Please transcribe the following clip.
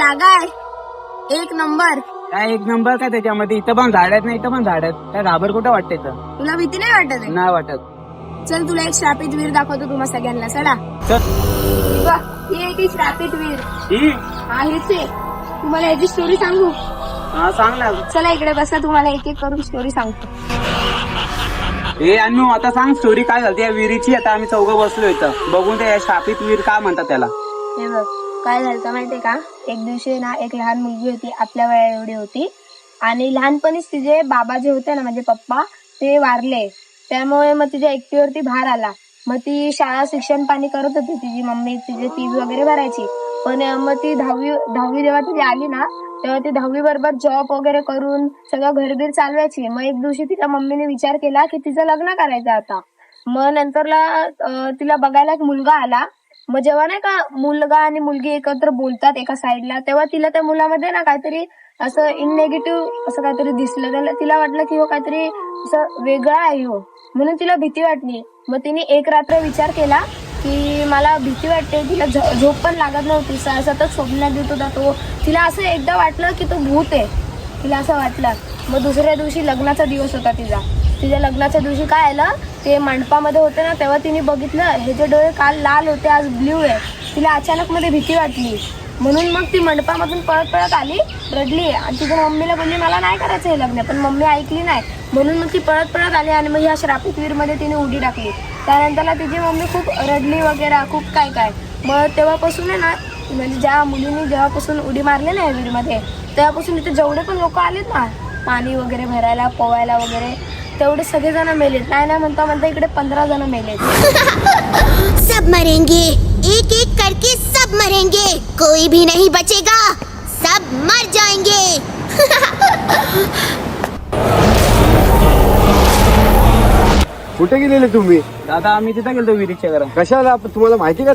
जागा आहे एक नंबर. काय एक नंबर काय त्याच्यामध्ये? इथं पण झाड आहेत ना, इथं पण झाड आहेत. काय घाबर कुठं वाटते इथं? तुला भीती नाही वाटत आहे? नाही वाटत. चल तुला एक श्रापित वीर दाखवतो तुम्हा सगळ्यांना. चला चल. ही एक श्रापित वीर. ही? हा हीच आहे. तुम्हाला याची स्टोरी सांगू? हा सांग ना. चला इकडे बसा, तुम्हाला एक एक करून स्टोरी सांगतो. हे अन्नू आता सांग स्टोरी काय झाली या विहिरीची. आता आम्ही चौघं बसलो इथं बघून ते शापित वीर का म्हणतात त्याला. हे बघ काय झालं माहितीये का, एक दिवशी ना एक लहान मुलगी होती, आपल्या वया एवढी होती, आणि लहानपणीच तिचे बाबा जे होते ना म्हणजे पप्पा ते वारले. त्यामुळे मग तिच्या एकटीवरती भार आला. मग ती शाळा शिक्षण पाणी करत होती, तिची मम्मी तिची फीज वगैरे भरायची. पण मग ती दहावी जेव्हा तिची आली ना तेव्हा ती 10वी बरोबर जॉब वगैरे करून सगळं घरबीर चालवायची. मग एक दिवशी तिच्या मम्मीने विचार केला की तिचं लग्न करायचं आता. मग नंतरला तिला बघायला एक मुलगा आला. मग जेव्हा नाही का मुलगा आणि मुलगी एकत्र बोलतात एका साईडला, तेव्हा तिला त्या मुलामध्ये ना काहीतरी असं निगेटिव्ह असं काहीतरी दिसलं. तिला वाटलं की हो काहीतरी असं वेगळा आहे हो, म्हणून तिला भीती वाटली. मग तिने एक रात्र विचार केला की मला भीती वाटते. तिला झोप पण लागत नव्हती, सतत स्वप्नात येत होता तो. तिला असं एकदा वाटलं की तो भूत आहे, तिला असं वाटलं. मग दुसऱ्या दिवशी लग्नाचा दिवस होता तिच्या लग्नाच्या दिवशी काय आलं, ते मंडपामध्ये होते ना तेव्हा तिने बघितलं ह्याचे डोळे काल लाल होते आज ब्ल्यू आहे. तिला अचानक मध्ये भीती वाटली, म्हणून मग ती मंडपामधून पळत आली, रडली आणि तिच्या मम्मीला बोलली मला नाही करायचं हे लग्न. पण मम्मी ऐकली नाही, म्हणून मग ती पळत आली आणि मग ह्या श्रापित वीर मध्ये तिने उडी टाकली. त्यानंतरला तिची मम्मी खूप रडली वगैरे खूप काय. मग तेव्हापासून आहे ना म्हणजे ज्या मुलीने जेव्हापासून उडी मारली ना विहीरमध्ये तेव्हापासून इथे जेवढे पण लोक आलेत ना पाणी वगैरे भरायला पोवायला वगैरे, तेवढे सगळेजण मेलेत. नाही म्हणता इकडे 15 जण मेलेत. सब मरेंगे, एक एक करके सब मरेंगे, कोई भी नहीं बचेगा, सब मर जाएंगे. कुठे गेलेले तुम्ही? दादा आम्ही तिथं गेलो विहिरीच्या घरा. कशाला? तुम्हाला माहिती का